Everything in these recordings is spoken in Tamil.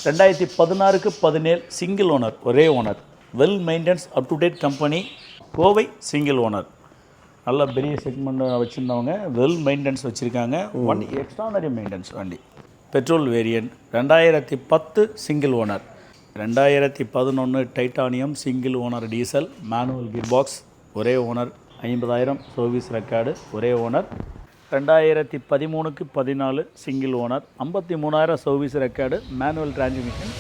2016க்கு 17 சிங்கிள் ஓனர், ஒரே owner, well maintenance up to date company, Kovai single owner. நல்ல பெரிய செக்மெண்ட் வச்சுருந்தவங்க, வெல் மெயின்டெனன்ஸ் வச்சுருக்காங்க. வண்டி எக்ஸ்ட்ரானரி மெயின்டெனன்ஸ் வண்டி. Petrol variant. 2010 single owner. 2011 titanium single owner diesel, manual gear box, ஒரே ஓனர், 50,000 சர்வீஸ் ரெக்கார்டு, ஒரே ஓனர். 2013க்கு 14 single owner, 53,000 service record, manual transmission.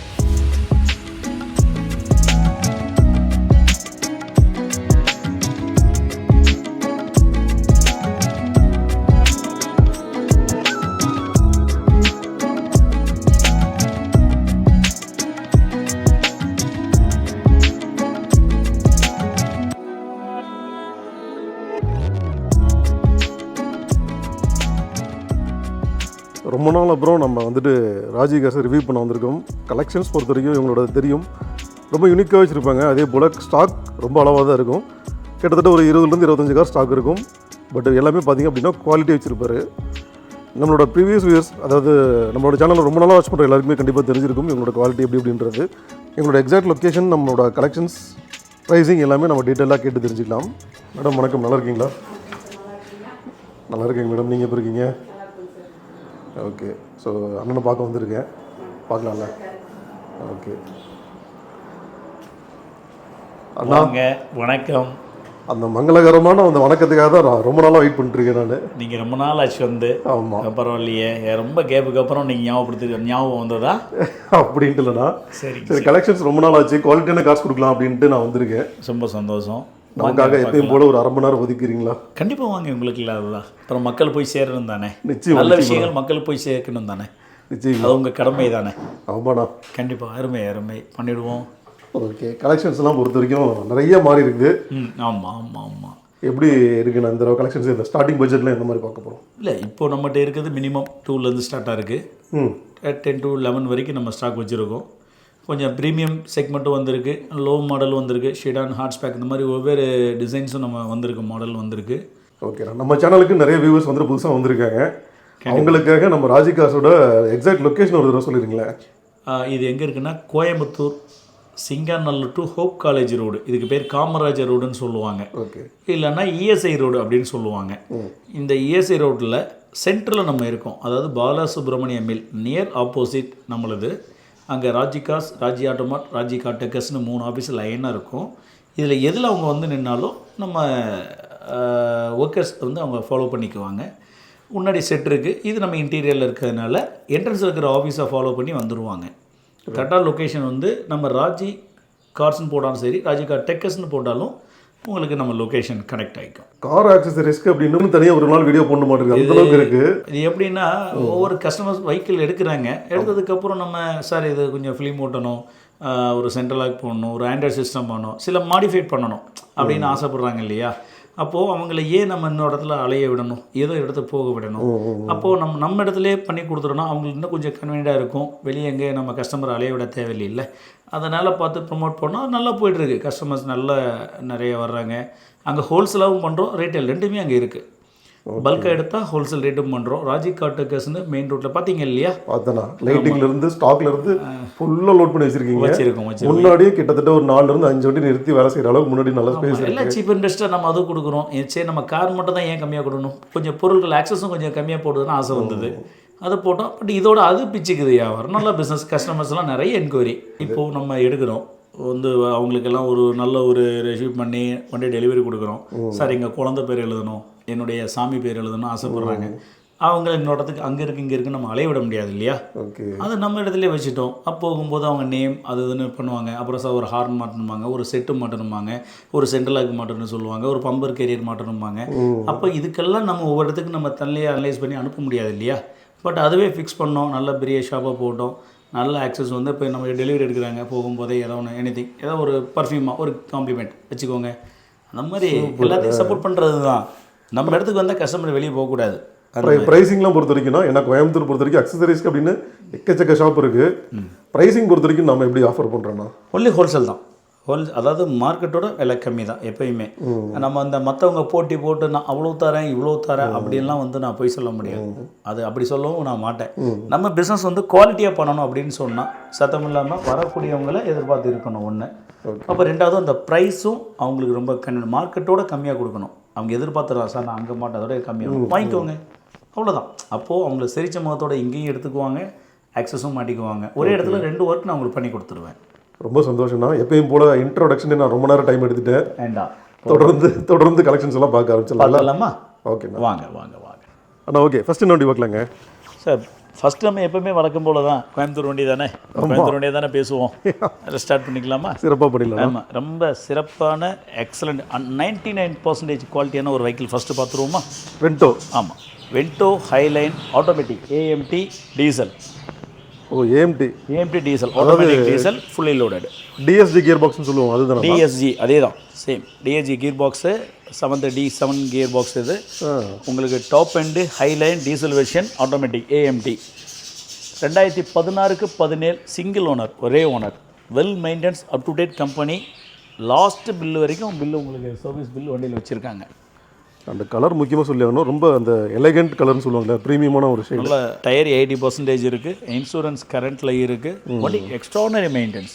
ரொம்ப நாள் அப்புறம் நம்ம வந்துட்டு ராஜி கார்ஸை ரிவ்யூ பண்ண வந்திருக்கோம். கலெக்ஷன்ஸ் பொறுத்த வரைக்கும் இவங்களோட தெரியும், ரொம்ப யூனிக்காக வச்சுருப்பாங்க. அதே போல் ஸ்டாக் ரொம்ப அளவாக தான் இருக்கும். கிட்டத்தட்ட ஒரு 20-25 கார் ஸ்டாக் இருக்கும். பட் எல்லாமே பார்த்திங்க அப்படின்னா குவாலிட்டி வச்சுருப்பார். நம்மளோட ப்ரீவியஸ் வியூஸ், அதாவது நம்மளோட சேனலில் ரொம்ப நாளாக வாட்ச் பண்ணுற எல்லாருக்குமே கண்டிப்பாக தெரிஞ்சிருக்கும் இவங்களோட குவாலிட்டி எப்படி அப்படின்றது. எங்களோட எக்ஸாக்ட் லொக்கேஷன், நம்மளோட கலெக்ஷன்ஸ், ப்ரைஸிங் எல்லாமே நம்ம டீட்டெயிலாக கேட்டு தெரிஞ்சுக்கலாம். மேடம் வணக்கம், நல்லா இருக்கீங்களா? நல்லா இருக்கீங்க மேடம், நீங்கள் எப்படி இருக்கீங்க? ஓகே. ஸோ அண்ணனை பார்க்க வந்திருக்கேன், பார்க்கலாம்ல? ஓகே அண்ணா வணக்கம். அந்த மங்களகரமான அந்த வணக்கத்துக்காக தான் நான் ரொம்ப நாளாக வெயிட் பண்ணிட்டுருக்கேன். நான் நீங்கள் ரொம்ப நாள் ஆச்சு வந்து. ஆமாம், பரவாயில்லையே, ரொம்ப கேப்புக்கு அப்புறம் நீங்கள் ஞாபகம் வந்ததா? அப்படின்ட்டு இல்லைண்ணா. சரி, கலெக்ஷன்ஸ் ரொம்ப நாள் ஆச்சு, குவாலிட்டியான காசு கொடுக்கலாம் அப்படின்ட்டு நான் வந்திருக்கேன். ரொம்ப சந்தோஷம். நமக்காக எப்பயும் போல ஒரு 1/2 மணி நேரம் ஒதுக்கிறீங்களா? கண்டிப்பாக வாங்க, உங்களுக்கு இல்லாததான். அப்புறம் மக்கள் போய் சேரணும் தானே, நிச்சயம். நல்ல விஷயங்கள் மக்கள் போய் சேர்க்கணும் தானே, நிச்சயம். அது உங்கள் கடமை தானே. ஆமாண்ணா, கண்டிப்பாக அருமை பண்ணிவிடுவோம். ஓகே. கலெக்ஷன்ஸ்லாம் பொறுத்த வரைக்கும் நிறைய மாறி இருக்குது. ஆமாம். எப்படி இருக்குண்ணா இந்த கலெக்ஷன்ஸ்? இந்த ஸ்டார்டிங் பட்ஜெட்டில் எந்த மாதிரி பார்க்க போகிறோம்? இல்லை, இப்போ நம்மகிட்ட இருக்கிறது மினிமம் 2லேருந்து ஸ்டார்ட்டாக இருக்குது. 10 to 11 வரைக்கும் நம்ம ஸ்டாக் வச்சுருக்கோம். கொஞ்சம் ப்ரீமியம் செக்மெண்ட்டும் வந்திருக்கு, லோ மாடல் வந்திருக்கு, ஷிடான், ஹார்ட்ஸ்பேக், இந்த மாதிரி ஒவ்வொரு டிசைன்ஸும் நம்ம வந்திருக்கு, மாடல் வந்திருக்கு. ஓகே. நம்ம சேனலுக்கு நிறைய வியூவர்ஸ் வந்து புதுசாக வந்திருக்காங்க. அவங்களுக்காக நம்ம ராஜி கார்ஸோட எக்ஸாக்ட் லொக்கேஷன் ஒரு தடவை சொல்லிடுங்களேன். இது எங்கே இருக்குன்னா, Coimbatore Singanallur to hope college road, இதுக்கு பேர் காமராஜர் ரோடுன்னு சொல்லுவாங்க. ஓகே. இல்லைன்னா இஎஸ்ஐ ரோடு அப்படின்னு சொல்லுவாங்க. இந்த இஎஸ்ஐ ரோட்டில் சென்டரில் நம்ம இருக்கோம், அதாவது பாலசுப்ரமணிய மில் நியர் ஆப்போசிட் நம்மளது. அங்கே Raji cars, Raji automart, Raji car டெக்கர்ஸ்னு 3 ஆஃபீஸ் லைனாக இருக்கும். இதில் எதில் அவங்க வந்து நின்னாலும் நம்ம ஒர்க்கர்ஸ் வந்து அவங்க ஃபாலோ பண்ணிக்குவாங்க. முன்னாடி செட் இருக்குது, இது நம்ம இன்டீரியரில் இருக்கிறதுனால என்ட்ரன்ஸில் இருக்கிற ஆஃபீஸை ஃபாலோ பண்ணி வந்துடுவாங்க. கரெக்டாக லொக்கேஷன் வந்து நம்ம ராஜி கார்ஸ்னு போட்டாலும் சரி, ராஜி கார் டெக்கர்ஸ்னு போட்டாலும் உங்களுக்கு நம்ம லொக்கேஷன் கனெக்ட் ஆகிக்கும். கார் ஆக்சசரிஸ்க்கு அப்படின்னு தனியாக ஒரு நாள் வீடியோ போட மாட்டேங்குது, அந்த அளவுக்கு இருக்குது. இது எப்படின்னா, ஒவ்வொரு கஸ்டமர்ஸ் வெஹிக்கிள் எடுக்கிறாங்க, எடுத்ததுக்கப்புறம் நம்ம சார் இது கொஞ்சம் ஃபிலிம் ஓட்டணும், ஒரு சென்ட்ரல் லாக் போடணும், ஒரு ஆண்ட்ராய்ட் சிஸ்டம் பண்ணணும், சில மாடிஃபைட் பண்ணணும் அப்படின்னு ஆசைப்பட்றாங்க இல்லையா? அப்போது அவங்கள ஏன் நம்ம இன்னொரு இடத்துல அலைய விடணும், ஏதோ இடத்த போக விடணும். அப்போது நம்ம இடத்துலேயே பண்ணி கொடுத்துட்டோன்னா அவங்களுக்கு இன்னும் கொஞ்சம் கன்வீனியண்ட்டாக இருக்கும். வெளியே எங்கே நம்ம கஸ்டமர் அலைய விட தேவையில்லை. அதனால் பார்த்து ப்ரொமோட் பண்ணால் நல்லா போய்ட்டுருக்கு. கஸ்டமர்ஸ் நல்லா நிறைய வர்றாங்க. அங்கே ஹோல்சேலாகவும் பண்ணுறோம், ரீட்டைல் ரெண்டுமே அங்கே இருக்குது. பல்காக எடுத்தால் ஹோல்சேல் ரேட்டும் பண்ணுறோம். ராஜி கார் டெக்கர்ஸ்னு மெயின் ரோட்டில் பார்த்தீங்க இல்லையா? பார்த்தனா லைட்டிங்லேருந்து ஸ்டாக்லேருந்து ஃபுல்லாக லோட் பண்ணி வச்சுருக்கோம். முன்னாடியே கிட்டத்தட்ட ஒரு 4-5 வண்டி நிறுத்தி வேலை செய்கிற அளவுக்கு முன்னாடி நல்லா ஸ்பேஸ் எல்லாம் சீப் அண்ட் பெஸ்ட்டாக நம்ம அது கொடுக்குறோம். சரி, நம்ம கார் மட்டும் தான் ஏன் கம்மியாக கொடுக்கணும், கொஞ்சம் பொருட்கள் ஆக்சஸும் கொஞ்சம் கம்மியாக போடுதுன்னு ஆசை வந்தது, அதை போட்டோம். பட் இதோட அது பிச்சுக்குது வியாபாரம், நல்ல பிஸ்னஸ். கஸ்டமர்ஸ்லாம் நிறைய என்கொயரி இப்போது நம்ம எடுக்கிறோம். வந்து அவங்களுக்கெல்லாம் ஒரு நல்ல ஒரு ரெசியூவ் பண்ணி வண்டி டெலிவரி கொடுக்குறோம். சார் எங்கள் குழந்தை பேர் எழுதணும், என்னுடைய சாமி பேர் எழுதணும் ஆசைப்பட்றாங்க. அவங்க இன்னொரு இடத்துக்கு அங்கே இருக்குது இங்கே இருக்குது நம்ம அலைய விட முடியாது இல்லையா? அது நம்ம இடத்துல வச்சுட்டோம். அப்போ போகும்போது அவங்க நேம் அது இதுன்னு பண்ணுவாங்க. அப்புறம் சார் ஒரு ஹார்ன் மாட்டணுமாங்க, ஒரு செட்டு மாட்டணுமாங்க, ஒரு சென்ட்ரலாக் மாட்டணும்னு சொல்லுவாங்க, ஒரு பம்பர் கேரியர் மாட்டணுமாங்க. அப்போ இதுக்கெல்லாம் நம்ம ஒவ்வொரு இடத்துக்கு நம்ம தனியாக அனலைஸ் பண்ணி அனுப்ப முடியாது இல்லையா? பட் அதுவே ஃபிக்ஸ் பண்ணோம், நல்ல பெரிய ஷாப்பாக போட்டோம், நல்ல ஆக்சஸ் வந்து இப்போ நம்ம டெலிவரி எடுக்கிறாங்க. போகும்போதே ஏதோ ஒன்று எனிதிங், ஏதோ ஒரு பர்ஃப்யூமாக ஒரு காம்ப்ளிமெண்ட் வச்சுக்கோங்க. அந்த மாதிரி எல்லாத்தையும் சப்போர்ட் பண்ணுறது தான். நம்ம இடத்துக்கு வந்தால் கஸ்டமர் வெளியே போகக்கூடாது. ப்ரைஸிங்லாம் பொறுத்த வரைக்கும், ஏன்னா கோயம்புத்தூர் பொறுத்த வரைக்கும் அக்சசரிஸ்க்கு அப்படின்னு எக்கச்சக்க ஷாப் இருக்குது. ப்ரைஸிங் பொறுத்த வரைக்கும் நம்ம எப்படி ஆஃபர் பண்ணுறோன்னா, ஒன்லி ஹோல்சேல் தான். அதாவது மார்க்கெட்டோட விலை கம்மி தான் எப்பயுமே. நம்ம அந்த மற்றவங்க போட்டி போட்டு நான் அவ்வளோ தரேன் இவ்வளோ தரேன் அப்படின்லாம் வந்து நான் போய் சொல்ல முடியாது. அது அப்படி சொல்லவும் நான் மாட்டேன். நம்ம பிஸ்னஸ் வந்து குவாலிட்டியாக பண்ணணும் அப்படின்னு சொன்னால் சத்தம் இல்லாமல் வரக்கூடியவங்கள எதிர்பார்த்து இருக்கணும் ஒன்று. அப்போ ரெண்டாவது அந்த ப்ரைஸும் அவங்களுக்கு ரொம்ப மார்க்கெட்டோட கம்மியாக கொடுக்கணும். அவங்க எதிர்பார்த்துறா சார் நான் அங்கே மாட்டேன் அதோட கம்மியாக வாங்கிக்கோங்க அவ்வளோதான். அப்போது அவங்கள சிரிச்ச முகத்தோட இங்கேயும் எடுத்துக்குவாங்க, ஆக்சஸும் மாட்டிக்குவாங்க. ஒரே இடத்துல 2 ஒர்க் நான் அவங்களுக்கு பண்ணி கொடுத்துருவேன். ரொம்ப சந்தோஷம்னா. எப்பயும் போல் இன்ட்ரோடக்ஷனே நான் ரொம்ப நேரம் டைம் எடுத்துட்டேன். வேண்டாம், தொடர்ந்து கலெக்ஷன்ஸ் எல்லாம் பார்க்க ஆரம்பிச்சிடலாமா? ஓகேண்ணா, வாங்க. அண்ணா ஓகே, ஃபஸ்ட்டு என்ன வண்டி பார்க்கலாங்க சார்? ஃபஸ்ட்டு நம்ம எப்பவுமே வழக்கம் போல தான் கோயம்புத்தூர் வண்டி தானே, கோயம்புத்தூர் வண்டியை தானே பேசுவோம். அதில் ஸ்டார்ட் பண்ணிக்கலாமா? சிறப்பாக பண்ணிடலாம். ஆமாம், ரொம்ப சிறப்பான எக்ஸலண்ட் 99% குவாலிட்டியான ஒரு வெஹிக்கிள் ஃபஸ்ட்டு பார்த்துருவோமா? வென்டோ. ஆமாம், Vento highline automatic AMT diesel. AMT diesel, automatic diesel, fully loaded. DSG gear பாக்ஸ்னு சொல்லுவோம், அதுதான். டிஎஸ்ஜி அதே தான், same DSG gear box, 7D7 gear box. இது உங்களுக்கு top end highline diesel version automatic AMT. 2016க்கு 17 சிங்கிள் ஓனர், ஒரே owner, well maintenance, up to date company. Last bill வரைக்கும் பில்லு உங்களுக்கு சர்வீஸ் பில் வண்டியில் வச்சுருக்காங்க. அந்த கலர் முக்கியமாக சொல்லி ஆகணும், ரொம்ப அந்த எலகண்ட் கலர்னு சொல்லுவாங்கல்ல, ப்ரீமியமான ஒரு ஷேட். நல்ல டயர் 80% இருக்குது, இன்சூரன்ஸ் கரண்ட்டில் இருக்குது, வண்டி எக்ஸ்ட்ரானரி மெயின்டெனன்ஸ்.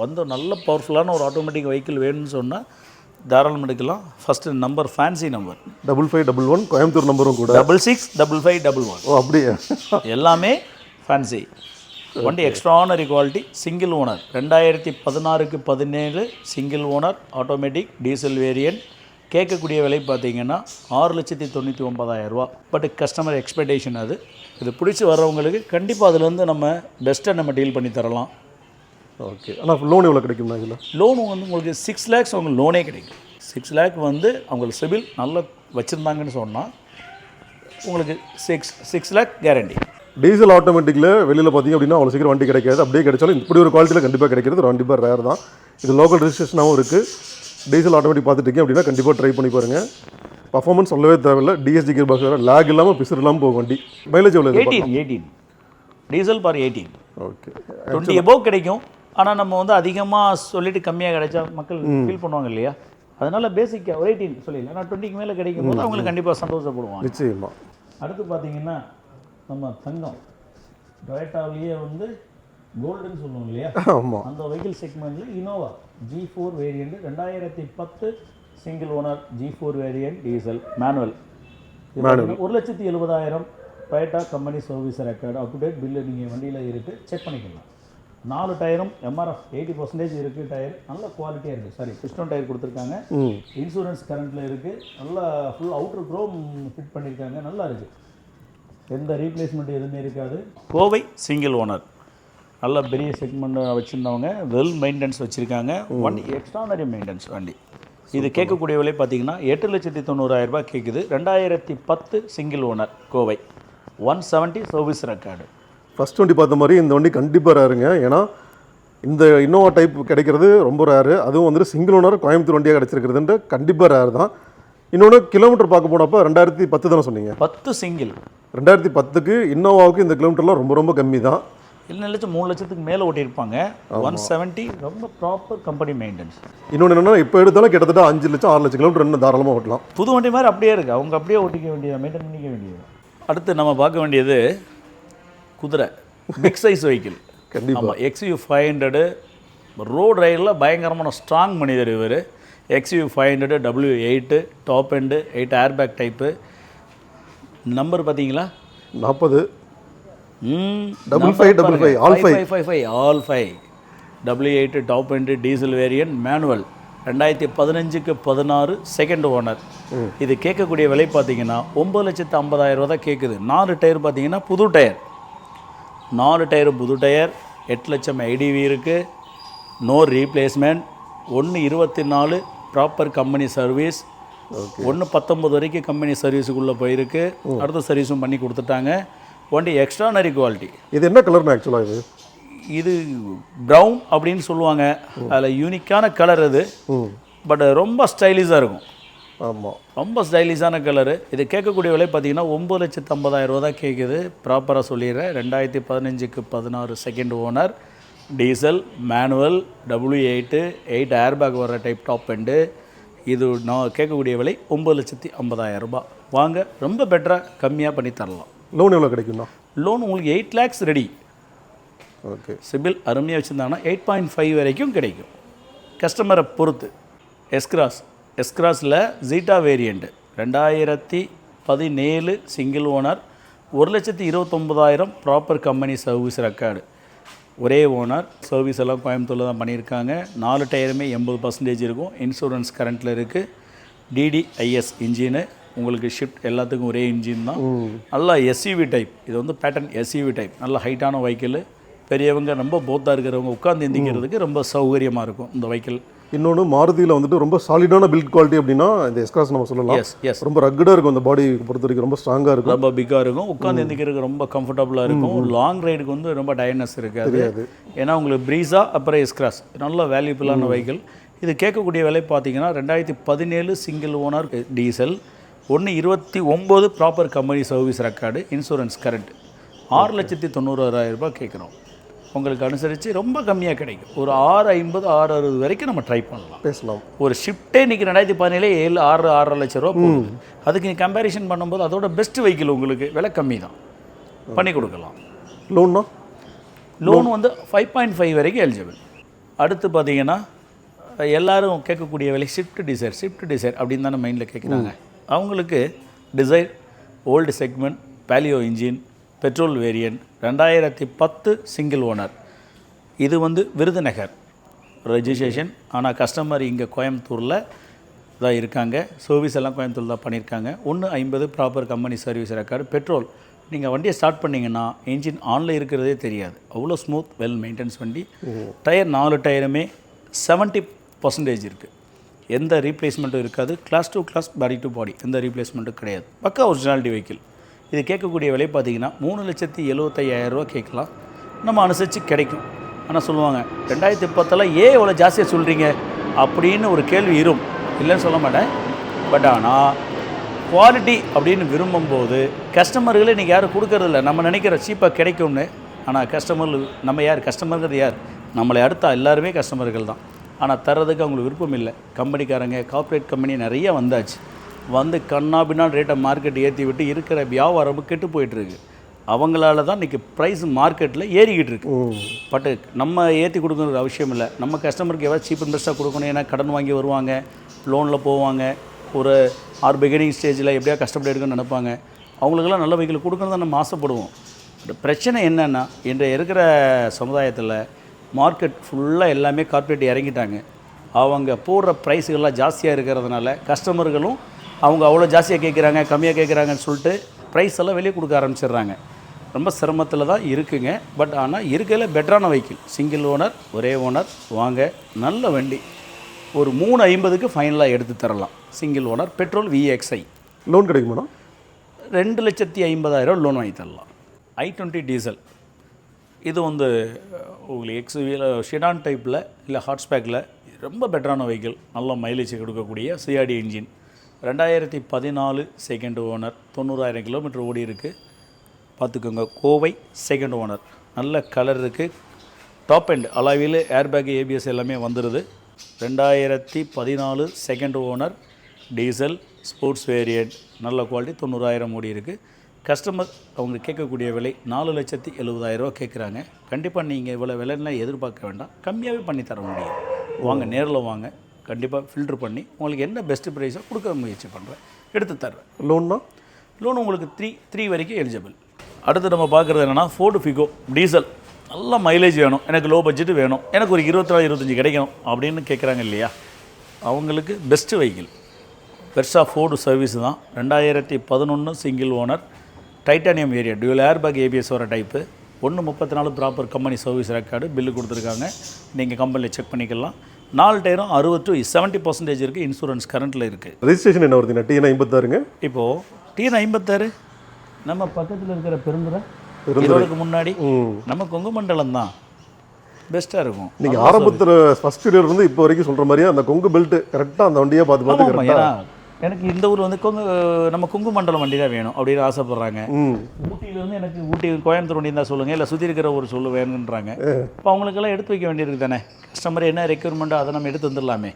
வந்து நல்ல பவர்ஃபுல்லான ஒரு ஆட்டோமேட்டிக் வெஹிக்கிள் வேணும்னு சொன்னால் தாராளம் எடுக்கலாம். First number fancy number 5511, Coimbatore நம்பரும் கூட 665511. ஓ அப்படியே, எல்லாமே ஃபேன்சி வண்டி, எக்ஸ்ட்ரானரி குவாலிட்டி, சிங்கிள் ஓனர். 2016க்கு 17 single owner automatic diesel variant. கேட்கக்கூடிய விலை பார்த்தீங்கன்னா 6,99,000 ரூபா. பட் கஸ்டமர் எக்ஸ்பெக்டேஷன் அது. இது பிடிச்சி வர்றவங்களுக்கு கண்டிப்பாக அதுலேருந்து நம்ம பெஸ்ட்டாக நம்ம டீல் பண்ணி தரலாம். ஓகே, ஆனால் லோன் எவ்வளோ கிடைக்கும்னா? இதில் லோன் வந்து உங்களுக்கு 6 lakhs உங்களுக்கு லோனே கிடைக்கும். 6 lakh வந்து அவங்களுக்கு சிபில் நல்லா வச்சுருந்தாங்கன்னு சொன்னால் உங்களுக்கு 6 lakh கேரண்டி. டீசல் ஆட்டோமேட்டிக்கில் வெளியில் பார்த்தீங்க அப்படின்னா அவ்வளோ சீக்கிரம் வண்டி கிடைக்காது. அப்படியே கிடைச்சாலும் இப்படி ஒரு குவாலிட்டியில் கண்டிப்பாக கிடைக்கிறது கண்டிப்பாக ரேர் தான். இது லோக்கல் ரெஜிஸ்ட்ரேஷனாகவும் இருக்குது. டீசல் ஆட்டோமேட்டிக் பார்த்துட்டீங்க அப்படின்னா கண்டிப்பாக ட்ரை பண்ணி பாருங்கள். பர்ஃபார்மன்ஸ் சொல்லவே தேவையில்லை. டிஎஸ்ஜி கியர் பாக்ஸ் வேறு, லேக் இல்லாமல் பிசர் இல்லாமல் போகும் வண்டி. மைலேஜ் எவ்வளோ? 18 டீசல் பார் 18. ஓகே, 20 above கிடைக்கும். ஆனால் நம்ம வந்து அதிகமாக சொல்லிட்டு கம்மியாக கிடைச்சா மக்கள் ஃபீல் பண்ணுவாங்க இல்லையா? அதனால் பேசிக்காக ஒரு 18 சொல்லிடலாம். ஆனால் 20க்கு மேலே கிடைக்கும் போது அவங்களுக்கு கண்டிப்பாக சந்தோஷப்படுவாங்க. நிச்சயமாக. அடுத்து பார்த்தீங்கன்னா நம்ம தங்கம் டொயோட்டாவிலேயே வந்து கோல்டுன்னு சொல்லுவோம் இல்லையா? ஆமாம், அந்த வெஹிக்கிள் செக்மெண்ட்டில் Innova G4 variant 2010 single owner G4 variant diesel manual. 1,70,000 Toyota company service record, up to date bill நீங்கள் வண்டியில் இருக்குது, செக் பண்ணிக்கலாம். 4 டயரும் எம்ஆர்எஃப் 80% இருக்குது. டயர் நல்ல குவாலிட்டியாக இருக்குது. சாரி, பிஸ்டன் டயர் கொடுத்துருக்காங்க. இன்சூரன்ஸ் கரண்ட்டில் இருக்குது. நல்லா ஃபுல் அவுட்ரு க்ரோம் ஃபிட் பண்ணியிருக்காங்க. நல்லா இருக்குது. எந்த ரீப்ளேஸ்மெண்ட் எதுவுமே இருக்காது. கோவை சிங்கிள் ஓனர், நல்ல பெரிய செக்மெண்ட் வச்சுருந்தவங்க, வெல் மெயின்டெனன்ஸ் வச்சுருக்காங்க. வண்டி எக்ஸ்ட்ரானரி மெயின்டெனன்ஸ் வண்டி. இது கேட்கக்கூடிய விலை பார்த்தீங்கன்னா 8,90,000 ரூபாய் கேட்குது. 2010 single owner Kovai, 170 service record. First வண்டி பார்த்த மாதிரி இந்த வண்டி கண்டிப்பாக ரேருங்க. ஏன்னா இந்த இன்னோவா டைப் கிடைக்கிறது ரொம்ப ரேரு. அதுவும் வந்துட்டு சிங்கிள் ஓனர் கோயம்புத்தூர் வண்டியாக கிடச்சிருக்கிறதுன்ற கண்டிப்பாக ரேர் தான். இன்னொன்று கிலோமீட்டர் பார்க்க போனப்போ 2010 தானே சொன்னீங்க? 10 சிங்கிள். 2010க்கு இன்னோவாவுக்கு இந்த கிலோமீட்டர்லாம் ரொம்ப ரொம்ப கம்மி தான். 3 லட்சத்துக்கு மேலே ஓட்டியிருப்பாங்க. 170 ரொம்ப ப்ராப்பர் கம்பெனி மெயின்டெனன்ஸ். இன்னொன்று என்னென்னா இப்போ எடுத்தாலும் கிட்டத்தட்ட 5 லட்சம் 6 லட்சம் கிலோமீட்டர் இன்னும் தாராளமாக ஓட்டலாம். புது வண்டி மாதிரி அப்படியே இருக்குது. அவங்க அப்படியே ஓட்டிக்க வேண்டியது, மெயின்டைன் பண்ணிக்க வேண்டியது. அடுத்து நம்ம பார்க்க வேண்டியது குதிரை, பிக் சைஸ் வெஹிக்கிள். கண்டிப்பாக XUV 500 ரோட் ரைடில் பயங்கரமான ஸ்ட்ராங் மனிதர் இவர். XUV 500 W8 top end 8 air bag type. Number பார்த்தீங்களா? 40 5555 all 5 W8 top end diesel variant manual. 2015க்கு 16 செகண்ட் ஓனர். இது கேட்கக்கூடிய விலை பார்த்தீங்கன்னா 9,50,000 ரூபா தான் கேட்குது. 4 டயர் பார்த்தீங்கன்னா புது டயர், 4 டயரு புது டயர். 8 லட்சம் ஐடிவி இருக்குது. No replacement. 1/24 proper company service. 1/19 வரைக்கும் கம்பெனி சர்வீஸுக்குள்ளே போயிருக்கு. அடுத்த சர்வீஸும் பண்ணி கொடுத்துட்டாங்க. வண்டி எக்ஸ்ட்ரானரி குவாலிட்டி. இது என்ன கலர்னா ஆக்சுவலாக? இது ப்ரௌன் அப்படின்னு சொல்லுவாங்க. அதில் யூனிக்கான கலர் அது. பட் ரொம்ப ஸ்டைலிஷாக இருக்கும். ஆமாம், ரொம்ப ஸ்டைலிஷான கலரு. இது கேட்கக்கூடிய விலை பார்த்தீங்கன்னா 9,50,000 ரூபா தான் கேட்குது. ப்ராப்பராக சொல்லிடுறேன். 2015க்கு 16 second owner. Diesel manual W8 8 air back வர டைப் டாப் எண்டு. இது நான் கேட்கக்கூடிய விலை 9,50,000 ரூபாய். வாங்க, ரொம்ப பெட்டராக கம்மியாக பண்ணி தரலாம். லோன் எவ்வளோ கிடைக்கும்ண்ணா? லோன் உங்களுக்கு 8 lakhs ரெடி. ஓகே. சிபில் அருமையாக வச்சுருந்தாங்கன்னா 8.5 வரைக்கும் கிடைக்கும், கஸ்டமரை பொறுத்து. எஸ்கிராஸில் Zeta variant 2017 single owner, 1,29,000 proper company service record. ஒரே ஓனர், சர்வீஸ் எல்லாம் கோயம்புத்தூரில் தான் பண்ணியிருக்காங்க. 4 டயருமே 80% இருக்கும். இன்சூரன்ஸ் கரண்ட்டில் இருக்குது. DDIS இன்ஜினு, உங்களுக்கு ஷிஃப்ட் எல்லாத்துக்கும் ஒரே இன்ஜின் தான். நல்லா SUV டைப். இது வந்து பேட்டர்ன் SUV டைப். நல்ல ஹைட்டான வெஹிக்கிள். பெரியவங்க ரொம்ப போத்தாக இருக்கிறவங்க உட்காந்து எந்திக்கிறதுக்கு ரொம்ப சௌகரியமாக இருக்கும் இந்த வெஹிக்கிள். இன்னொன்று மாருதியில் வந்துட்டு ரொம்ப சாலிடான பில்ட் குவாலிட்டி அப்படின்னா இந்த எஸ்கிராஸ் நம்ம சொல்லலாம். எஸ் ரொம்ப ரக்கடாக இருக்கும், அந்த பாடி பொறுத்த வரைக்கும் ரொம்ப ஸ்ட்ராங்காக இருக்கும், ரொம்ப பிக்காக இருக்கும். உட்காந்து எந்திக்கிறதுக்கு ரொம்ப கம்ஃபர்டபுளாக இருக்கும். லாங் ரைடுக்கு வந்து ரொம்ப டயர்னஸ் இருக்காது. ஏன்னா உங்களுக்கு ப்ரீஸா அப்புறம் எஸ்கிராஸ் நல்ல வேல்யூபிளான வெஹிக்கிள். இது கேட்கக்கூடிய விலை பார்த்தீங்கன்னா 2017 single owner diesel, 1,29,000 proper company service record, insurance current. 6,90,000 ரூபாய் கேட்குறோம். உங்களுக்கு அனுசரித்து ரொம்ப கம்மியாக கிடைக்கும். ஒரு 6,50,000 6,60,000 வரைக்கும் நம்ம ட்ரை பண்ணலாம், பேசலாம். ஒரு ஷிஃப்ட்டே இன்றைக்கி 2017 6 லட்ச ரூபா போகுது. அதுக்கு நீ கம்பேரிஷன் பண்ணும்போது அதோட பெஸ்ட் வெஹிக்கிள் உங்களுக்கு விலை கம்மி தான், பண்ணி கொடுக்கலாம். லோன்னா லோன் வந்து 5.5 வரைக்கும் எலிஜிபிள். அடுத்து பார்த்தீங்கன்னா எல்லோரும் கேட்கக்கூடிய விலை ஷிஃப்ட் டிசைர் அப்படின்னு தானே மைண்டில் கேட்குறாங்க. அவங்களுக்கு டிசைர் ஓல்டு செக்மெண்ட் பேலியோ engine petrol variant 2010 single owner. இது வந்து விருதுநகர் ரெஜிஸ்ட்ரேஷன். ஆனால் கஸ்டமர் இங்கே கோயம்புத்தூரில் தான் இருக்காங்க. சர்வீஸ் எல்லாம் கோயம்புத்தூர் தான் பண்ணியிருக்காங்க. 1,50,000 proper company service record. Petrol. நீங்கள் வண்டியை ஸ்டார்ட் பண்ணிங்கன்னா இன்ஜின் ஆனில் இருக்கிறதே தெரியாது, அவ்வளோ ஸ்மூத் வெல் மெயின்டெனன்ஸ் வண்டி. டயர் 4 டயருமே 70% இருக்குது. எந்த ரீப்ளேஸ்மெண்ட்டும் இருக்காது. Glass to glass, body to body எந்த ரீப்ளேஸ்மெண்ட்டும் கிடையாது. பக்கா ஒரிஜினாலிட்டி வெஹிக்கிள். இது கேட்கக்கூடிய விலை பார்த்தீங்கன்னா 3,75,000 ரூபா கேட்கலாம். நம்ம அனுசரித்து கிடைக்கும். ஆனால் சொல்லுவாங்க 2010 ஏன் இவ்வளோ ஜாஸ்தியாக சொல்கிறீங்க அப்படின்னு ஒரு கேள்வி இருக்கும். இல்லைன்னு சொல்ல மாட்டேன். பட் ஆனால் குவாலிட்டி அப்படின்னு விரும்பும்போது கஸ்டமர்களே இன்றைக்கி யாரும் கொடுக்கறதில்ல. நம்ம நினைக்கிற சீப்பாக கிடைக்கும்னு. ஆனால் கஸ்டமர்கள் நம்ம யார்? கஸ்டமருங்கிறது யார்? நம்மளை அடுத்த எல்லாருமே கஸ்டமர்கள் தான். ஆனால் தர்றதுக்கு அவங்களுக்கு விருப்பம் இல்லை. கம்பெனிக்காரங்க, கார்ப்பரேட் கம்பெனி நிறைய வந்தாச்சு. வந்து கண்ணாபின்னால் ரேட்டை மார்க்கெட் ஏற்றி விட்டு இருக்கிற வியாபாரம் கெட்டு போயிட்டுருக்கு. அவங்களால தான் இன்றைக்கி ப்ரைஸ் மார்க்கெட்டில் ஏறிக்கிட்டு இருக்கு. பட்டு நம்ம ஏற்றி கொடுக்கணுங்கிற அவசியம் இல்லை. நம்ம கஸ்டமருக்கு எவ்வளோ சீப் அண்ட் பெஸ்ட்டாக கொடுக்கணும். ஏன்னா கடன் வாங்கி வருவாங்க, லோனில் போவாங்க, ஒரு பிகினிங் ஸ்டேஜில் எப்படியா கஷ்டப்பட்டு எடுக்கணும்னு நினைப்பாங்க. அவங்களுக்கெல்லாம் நல்ல வெஹிக்கிள் கொடுக்கணும் தான் நம்ம ஆசைப்படுவோம். பட் பிரச்சனை என்னென்னா, இன்றைய இருக்கிற சமுதாயத்தில் மார்க்கெட் ஃபுல்லாக எல்லாமே கார்ப்பரேட் இறங்கிட்டாங்க. அவங்க போடுற ப்ரைஸுகள்லாம் ஜாஸ்தியாக இருக்கிறதுனால கஸ்டமர்களும் அவங்க அவ்வளோ ஜாஸ்தியாக கேட்குறாங்க, கம்மியாக கேட்குறாங்கன்னு சொல்லிட்டு ப்ரைஸ் எல்லாம் வெளியே கொடுக்க ஆரம்பிச்சிடுறாங்க. ரொம்ப சிரமத்தில் தான் இருக்குங்க. பட் ஆனால் இருக்கிறதுல பெட்டரான வெஹிக்கிள், சிங்கிள் ஓனர், ஒரே ஓனர். வாங்க, நல்ல வண்டி. ஒரு 3,50,000க்கு ஃபைனலாக எடுத்து தரலாம். சிங்கிள் ஓனர், பெட்ரோல் VXI. லோன் கிடைக்குமாண்ணா? 2,50,000 லோன் வாங்கி தரலாம். I20 diesel. இது வந்து உங்களுக்கு XUV ஷெடான் டைப்பில் இல்லை ஹாட்ஸ்பேக்கில் ரொம்ப பெட்டரான வெஹிக்கிள். நல்ல மைலேஜ் கொடுக்கக்கூடிய CRD engine. 2014 second owner, 90,000 kilometre ஓடி இருக்குது. பார்த்துக்கோங்க. Kovai second owner. நல்ல கலர் இருக்குது. டாப் எண்ட் அலாவில் ஏர்பேக் ABS எல்லாமே வந்துடுது. 2014 second owner diesel sports variant. நல்ல குவாலிட்டி. 90,000 ஓடி இருக்குது. கஸ்டமர் அவங்க கேட்கக்கூடிய விலை 4,70,000 ரூபா கேட்குறாங்க. கண்டிப்பாக நீங்கள் இவ்வளோ விலைலாம் எதிர்பார்க்க வேண்டாம், கம்மியாகவே பண்ணி தர முடியும். வாங்க, நேரில் வாங்க. கண்டிப்பாக ஃபில்ட்ரு பண்ணி உங்களுக்கு என்ன பெஸ்ட்டு ப்ரைஸாக கொடுக்க முயற்சி பண்ணுறேன், எடுத்து தர்றேன். லோன்னா லோன் உங்களுக்கு 3 வரைக்கும் எலிஜிபிள். அடுத்து நம்ம பார்க்குறது என்னென்னா, ஃபோர்டு ஃபிகோ டீசல். நல்ல மைலேஜ் வேணும், எனக்கு லோ பட்ஜெட்டு வேணும், எனக்கு ஒரு 24-25 கிடைக்கணும் அப்படின்னு கேட்குறாங்க இல்லையா, அவங்களுக்கு பெஸ்ட்டு வெஹிக்கிள் பெருசாக ஃபோர்டு சர்வீஸ் தான். 2011 single owner, titanium variant, dual airbag ABS வர type. 1,34 proper company service record. Bill கொடுத்துருக்காங்க, நீங்கள் கம்பெனியில் செக் பண்ணிக்கலாம். 4 டயரும் 60 to 70% இருக்குது. இன்சூரன்ஸ் கரண்ட்டில் இருக்குது. ரெஜிஸ்ட்ரேஷன் என்ன வருதுங்க? TN56ங்க. இப்போது TN56 நம்ம பக்கத்தில் இருக்கிற பெருந்துறை ஈரோடுக்கு முன்னாடி நம்ம கொங்கு மண்டலம் தான் பெஸ்ட்டாக இருக்கும். நீங்கள் ஆரம்பத்தில் ஃபஸ்ட் இயர்லேருந்து இப்போ வரைக்கும் சொல்கிற மாதிரியே அந்த கொங்கு பெல்ட்டு கரெக்டாக அந்த வண்டியை பார்த்து ஏன்னா எனக்கு இந்த ஊர் வந்து நம்ம கொங்கு மண்டலம் வண்டி தான் வேணும் அப்படின்னு ஆசைப்பட்றாங்க. ம் ஊட்டியிலேருந்து எனக்கு ஊட்டி கோயம்புத்தூர் வண்டி தான் சொல்லுங்கள், இல்லை சுற்றி இருக்கிற ஒரு சொல்லு வேணுன்றாங்க. இப்போ அவங்களுக்கெல்லாம் எடுத்து வைக்க வேண்டியிருக்கு தானே. கஸ்டமர் என்ன ரெக்யூர்மெண்ட்டோ அதை நம்ம எடுத்து வந்துடலாமே.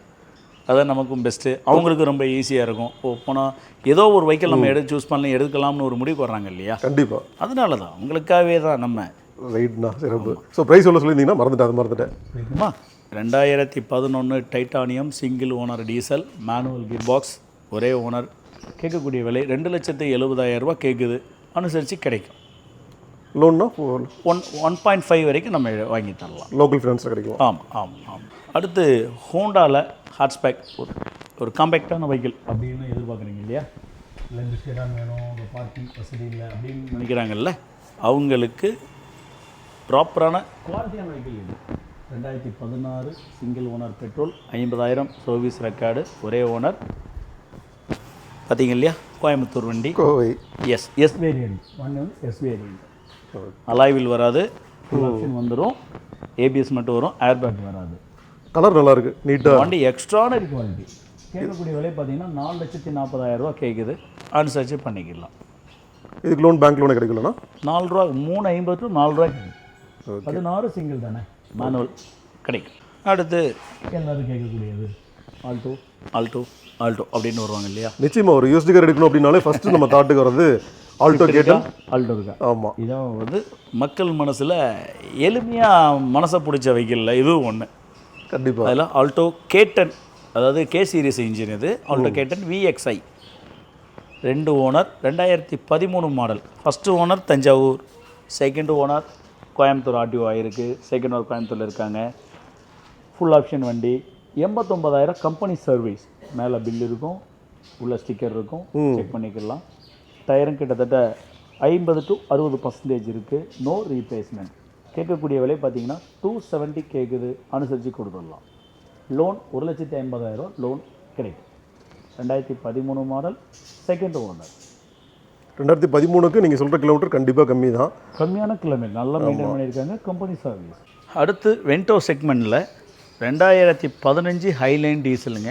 அதான் நமக்கும் பெஸ்ட்டு, அவங்களுக்கு ரொம்ப ஈஸியாக இருக்கும். போனால் ஏதோ ஒரு வெஹிக்கிள் நம்ம சூஸ் பண்ணலாம், எடுக்கலாம்னு ஒரு முடிவு வர்றாங்க இல்லையா. கண்டிப்பாக அதனால தான் உங்களுக்காகவே தான் நம்ம ரைட்ண்ணா. சிறப்பு. ஸோ ப்ரைஸ் எவ்வளோ சொல்லியிருந்தீங்கன்னா மறந்துட்டேன். இருக்குமா 2011 titanium single owner diesel manual gear box, ஒரே ஓனர். கேட்கக்கூடிய விலை 2,70,000 ரூபா கேட்குது. அனுசரித்து கிடைக்கும். லோன்னா 1.5 வரைக்கும் நம்ம வாங்கி தரலாம். லோக்கல் ஃபினான்ஸில் கிடைக்கும். ஆமாம். அடுத்து ஹோண்டாவில் ஹாட்ச்பேக், ஒரு காம்பேக்டான வெஹிக்கிள் அப்படின்னு எதிர்பார்க்குறீங்க இல்லையா. இல்லை செடான் வேணும், ஒரு பார்க்கிங் வசதி இல்லை அப்படின்னு நினைக்கிறாங்கல்ல, அவங்களுக்கு ப்ராப்பரான குவாலிட்டியான வெஹிக்கிள் இது. 2016 single owner petrol, 50,000 service record, ஒரே ஓனர். பார்த்தீங்க இல்லையா, கோயம்புத்தூர் வண்டி. கோவை. S variant. ஒன்று வந்து எஸ் வேரியன்ட். அலாய்வில் வராது, ஃபுல் ஆப்ஷன் வந்துடும். ஏபிஎஸ் மட்டும் வரும், ஏர்பேக் வராது. கலர் நல்லா இருக்கு, நீட்டாக. வண்டி எக்ஸ்ட்ரானரி குவாலிட்டி. கேட்கக்கூடிய விலை பார்த்தீங்கன்னா 4,40,000 ரூபா கேட்குது. அனுசரிச்சு பண்ணிக்கலாம். இதுக்கு லோன் பேங்க் லோனே கிடைக்கலண்ணா. 4 ரூபா, 350 to 4 ரூபாய்க்கு 16 சிங்கிள் தானே, மேனுவல் கிடைக்கும். அடுத்து எல்லாரும் கேட்கக்கூடியது ஆல்டோ அப்படின்னு வருவாங்க இல்லையா. நிச்சயமாக ஒரு யூஸ்டு கார் எடுக்கணும் அப்படின்னாலே ஃபஸ்ட்டு நம்ம தாட்டுக்கு வர்றது ஆல்டோ இருக்கா. ஆமாம், இதான் வந்து மக்கள் மனசில் எளிமையாக மனசை பிடிச்ச வெஹிக்கிளில் இதுவும் ஒன்று. கண்டிப்பாக. அதில் ஆல்டோ K10, அதாவது கே சீரிஸ் இன்ஜின். இது Alto K10 VXI, 2 owner, 2013 model. First owner Thanjavur, second owner Coimbatore RTO ஆகிருக்கு. செகண்ட் ஓனர் கோயம்புத்தூரில் இருக்காங்க. ஃபுல் ஆப்ஷன் வண்டி. 89,000 கம்பெனி சர்வீஸ். மேலே பில் இருக்கும், உள்ள ஸ்டிக்கர் இருக்கும், செக் பண்ணிக்கலாம். டயரும் கிட்டத்தட்ட 50 to 60% இருக்குது. No replacement. கேட்கக்கூடிய விலை பார்த்தீங்கன்னா 270 கேட்குது. அனுசரித்து கொடுத்துடலாம். லோன் 1,50,000 லோன் கிடைக்கும். 2013 மாடல், செகண்ட் ஓனர். 2013க்கு நீங்கள் சொல்கிற கிலோமீட்டர் கண்டிப்பாக கம்மி தான். கம்மியான கிலோமீட்டர், நல்லா மெயின்டைன் பண்ணியிருக்காங்க, கம்பெனி சர்வீஸ். அடுத்து வென்டோ செக்மெண்ட்டில் 2015 ஹைலைன் டீசலுங்க.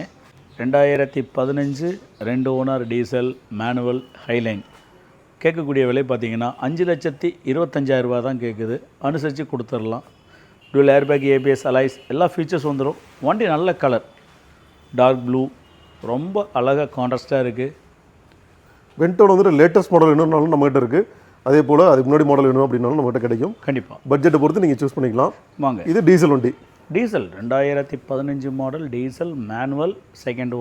2015 2 ஓனர் டீசல் மேனுவல் ஹைலைன். கேட்கக்கூடிய விலை பார்த்தீங்கன்னா 5,25,000 ரூபா தான் கேட்குது. அனுசரித்து கொடுத்துடலாம். டூல் ஏர்பேக், ஏபிஎஸ், அலைஸ் எல்லா ஃபீச்சர்ஸ் வந்துடும். வண்டி நல்ல கலர், டார்க் ப்ளூ, ரொம்ப அழகாக கான்ட்ராஸ்ட்டாக இருக்குது. வென்டோவில் வந்துட்டு லேட்டஸ்ட் மாடல் வேணும்னாலும் நம்மகிட்ட இருக்குது. அதே போல் அதுக்கு முன்னாடி மாடல் வேணும் அப்படின்னாலும் நம்மகிட்ட கிடைக்கும். கண்டிப்பாக பட்ஜெட்டை பொறுத்து நீங்கள் சூஸ் பண்ணிக்கலாம். வாங்க. இது டீசல் வண்டி. Diesel 2015 model diesel manual, second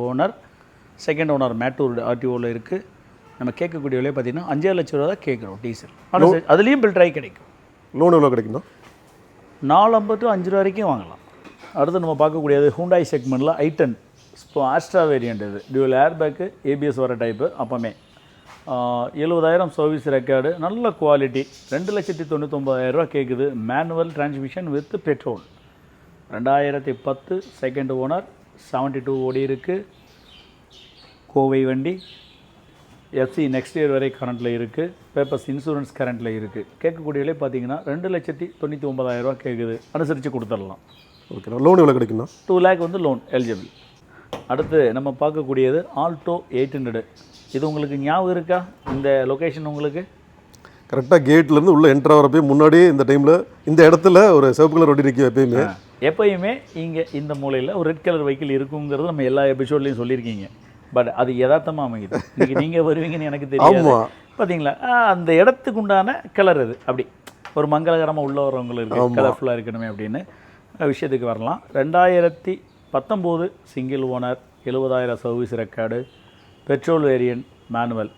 owner Mettur ஆர்டிஓவில் இருக்குது. நம்ம கேட்கக்கூடிய விலை பார்த்தீங்கன்னா 5 லட்சம் ரூபா தான் கேட்குறோம் டீசல். அதுலேயும் பில் ட்ரை கிடைக்கும். லோன் எவ்வளோ கிடைக்கும்னா 450 to 5 ரூபா வரைக்கும் வாங்கலாம். அடுத்து நம்ம பார்க்கக்கூடியது ஹூண்டாய் செக்மெண்ட்டில் i10 ஆஸ்ட்ரா வேரியண்ட். இது டியூவல் ஏர்பேக்கு, ஏபிஎஸ் வர டைப்பு. அப்போமே 70,000 சர்வீஸ் ரெக்கார்டு, நல்ல குவாலிட்டி. 2,99,000 ரூபா கேட்குது. Manual transmission with petrol. 2010 second owner, 72 ஓடி இருக்குது. கோவை வண்டி. எஃப்சி நெக்ஸ்ட் இயர் வரை கரண்ட்டில் இருக்குது. பேப்பர்ஸ் இன்சூரன்ஸ் கரண்ட்டில் இருக்குது. கேட்கக்கூடிய விலை பார்த்தீங்கன்னா 2,99,000 ரூபா கேட்குது. அனுசரித்து கொடுத்துடலாம். ஓகே. லோன் எவ்வளோ கிடைக்குன்னா 2 lakh வந்து லோன் எலிஜிபிள். அடுத்து நம்ம பார்க்கக்கூடியது ஆல்டோ 800. இது உங்களுக்கு ஞாபகம் இருக்கா? இந்த லொக்கேஷன் உங்களுக்கு கரெக்டாக கேட்லேருந்து உள்ளே என்ட்ரு ஆகிறப்பே முன்னாடியே இந்த டைமில் இந்த இடத்துல ஒரு சிவப்பு கலர் வண்டி நிற்கும். எப்பயுமே இங்கே இந்த மூலையில் ஒரு ரெட் கலர் வெஹிக்கிள் இருக்குங்கிறது நம்ம எல்லா எபிசோட்லையும் சொல்லியிருக்கீங்க. பட் அது யதார்த்தமாக அமையுது. இன்றைக்கி நீங்கள் வருவீங்கன்னு எனக்கு தெரியும். பார்த்தீங்களா, அந்த இடத்துக்கு உண்டான கலர் அது. அப்படி ஒரு மங்களகரமாக உள்ள வரவங்களுக்கு கலர்ஃபுல்லாக இருக்கணுமே அப்படின்னு விஷயத்துக்கு வரலாம். 2019 single owner, 70,000 service record, petrol variant manual.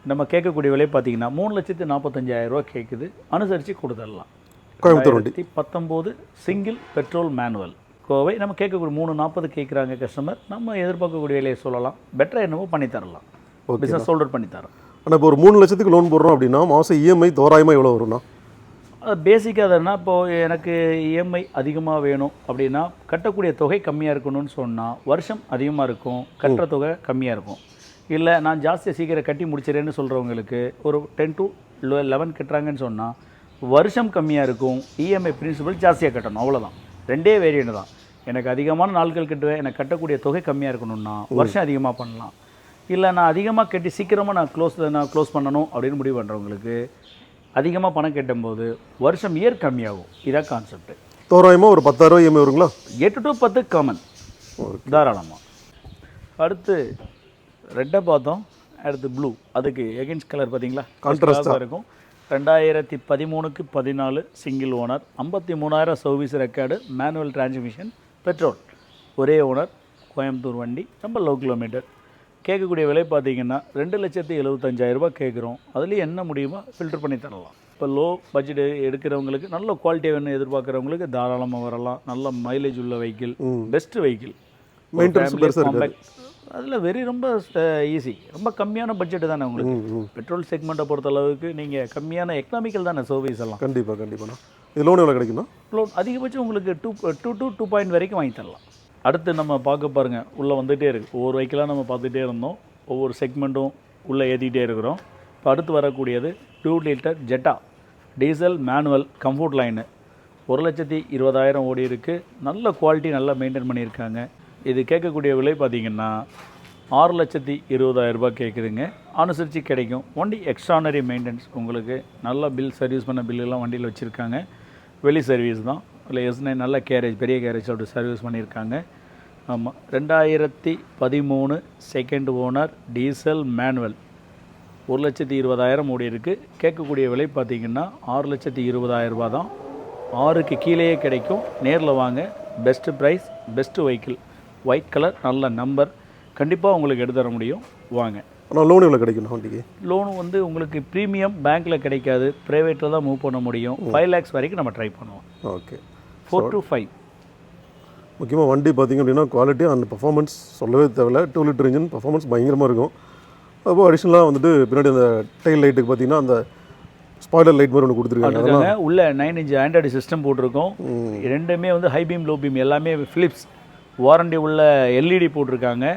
நம்ம கேட்கக்கூடிய விலை பார்த்தீங்கன்னா 3,45,000 ரூபா கேட்குது. அனுசரித்து கொடுத்துடலாம். கோயம்புத்தூர் வண்டி 2019 சிங்கிள் பெட்ரோல் மேனுவல். கோவை. நம்ம கேட்கக்கூடிய 340 கேட்குறாங்க கஸ்டமர். நம்ம எதிர்பார்க்கக்கூடிய விலையை சொல்லலாம். பெட்டராக என்னவோ பண்ணித்தரலாம். பிஸ்னஸ் ஹோல்டர் பண்ணித்தரோம். ஆனால் இப்போ ஒரு 3 லட்சத்துக்கு லோன் போடுறோம் அப்படின்னா மாதம் இஎம்ஐ தோராயமாக எவ்வளோ வரும்னா? பேசிக்காக அதுனா இப்போது எனக்கு இஎம்ஐ அதிகமாக வேணும் அப்படின்னா கட்டக்கூடிய தொகை கம்மியாக இருக்கணும்னு சொன்னால் வருஷம் அதிகமாக இருக்கும், கட்டுற தொகை கம்மியாக இருக்கும். இல்லை நான் ஜாஸ்தியாக சீக்கிரம் கட்டி முடிச்சிடறேன்னு சொல்கிறவங்களுக்கு ஒரு 10 to 11 கட்டுறாங்கன்னு சொன்னால் வருஷம் கம்மியாக இருக்கும், இஎம்ஐ பிரின்சிபல் ஜாஸ்தியாக கட்டணும். அவ்வளோதான். 2 வேரியண்ட் தான். எனக்கு அதிகமான நாட்கள் கட்டுவேன், எனக்கு கட்டக்கூடிய தொகை கம்மியாக இருக்கணும்னா வருஷம் அதிகமாக பண்ணலாம். இல்லை நான் அதிகமாக கட்டி சீக்கிரமாக நான் க்ளோஸ் பண்ணணும் அப்படின்னு முடிவு பண்ணுறவங்களுக்கு அதிகமாக பணம் கட்டும்போது வருஷம் இயர் கம்மியாகும். இதான் கான்செப்ட். தோராயமாக ஒரு 10,000 EMI வருங்களா? 8 to 10 காமன் தாராளமாக. அடுத்து ரெட்டை பார்த்தோம், அடுத்து ப்ளூ. அதுக்கு எகென்ஸ்ட் கலர் பார்த்தீங்களா, கான்ட்ராஸ்டாக இருக்கும். 2013க்கு 14 single owner, 53,000 service record, manual transmission, petrol, ஒரே ஓனர், கோயம்புத்தூர் வண்டி, ரொம்ப லோ கிலோமீட்டர். கேட்கக்கூடிய விலை பார்த்தீங்கன்னா 2,75,000 கேட்குறோம். அதுலேயும் என்ன முடியுமோ ஃபில்டர் பண்ணி தரலாம். இப்போ லோ பட்ஜெட் எடுக்கிறவங்களுக்கு, நல்ல குவாலிட்டியாக வேணும் எதிர்பார்க்குறவங்களுக்கு தாராளமாக வரலாம். நல்ல மைலேஜ் உள்ள வெஹிக்கிள், பெஸ்ட் வெஹிக்கிள், அதில் ரொம்ப ஈஸி. ரொம்ப கம்மியான பட்ஜெட் தானே உங்களுக்கு. பெட்ரோல் செக்மெண்ட்டை பொறுத்தளவுக்கு நீங்கள் கம்மியான எக்கனாமிக்கல் தானே சர்வீஸ் எல்லாம். கண்டிப்பாக. இது லோன் எவ்வளோ கிடைக்குமா? லோன் அதிகபட்சம் உங்களுக்கு 2 to 2 வரைக்கும் வாங்கி தரலாம். அடுத்து நம்ம பார்க்க பாருங்கள், உள்ளே வந்துகிட்டே இருக்குது. ஒவ்வொரு வெஹிக்கிளாக நம்ம பார்த்துட்டே இருந்தோம், ஒவ்வொரு செக்மெண்ட்டும் உள்ளே ஏற்றிக்கிட்டே இருக்கிறோம். இப்போ அடுத்து வரக்கூடியது 2 litre Jetta diesel manual comfortline. 1,20,000 ஓடி இருக்குது. நல்ல குவாலிட்டி, நல்லா மெயின்டைன் பண்ணியிருக்காங்க. இது கேட்கக்கூடிய விலை பார்த்திங்கன்னா 6,20,000 கேட்குதுங்க. அனுசரித்து கிடைக்கும். வண்டி எக்ஸ்ட்ரானரி மெயின்டெனன்ஸ், உங்களுக்கு நல்லா சர்வீஸ் பண்ண பில்லெல்லாம் வண்டியில் வச்சுருக்காங்க. வெளி சர்வீஸ் தான். இல்லை S9 நல்ல கேரேஜ், பெரிய கேரேஜ் அப்படி சர்வீஸ் பண்ணியிருக்காங்க. ஆமாம், 2013 செகண்ட் ஓனர், டீசல் மேனுவல், 1,20,000 ஓடி இருக்குது. கேட்கக்கூடிய விலை பார்த்திங்கன்னா 6,20,000 தான். 6க்கு கீழேயே கிடைக்கும். நேரில் வாங்க. Best price, best vehicle, white colour, நல்ல நம்பர், கண்டிப்பாக உங்களுக்கு எடுத்து தர முடியும். வாங்க. ஆனால் லோன் எவ்வளோ கிடைக்கும் வண்டிக்கு? லோன் உங்களுக்கு ப்ரீமியம் பேங்க்கில் கிடைக்காது, ப்ரைவேட்டில் தான் மூவ் பண்ண முடியும். 5 lakhs வரைக்கும் நம்ம ட்ரை பண்ணுவோம். Okay, 4 to 5. முக்கியமாக வண்டி பார்த்திங்க அப்படின்னா குவாலிட்டி அண்ட் பர்ஃபார்மன்ஸ் சொல்லவே தேவையில்ல. 2 லிட்டர் இன்ஜின் பர்ஃபார்மன்ஸ் பயங்கரமாக இருக்கும். அப்போ அடிஷ்னலாக வந்துட்டு பின்னாடி அந்த டைல் லைட்டுக்கு பார்த்தீங்கன்னா அந்த ஸ்பாய்லர் லைட் மாதிரி ஒன்று கொடுத்துருக்காங்க. உள்ள 9 inch ஆண்ட்ராய்டு சிஸ்டம் போட்டிருக்கோம். ரெண்டுமே ஹை பீம் லோ பீம் எல்லாமே ஃபிலிப்ஸ், வாரண்டி உள்ள LED போட்டிருக்காங்க.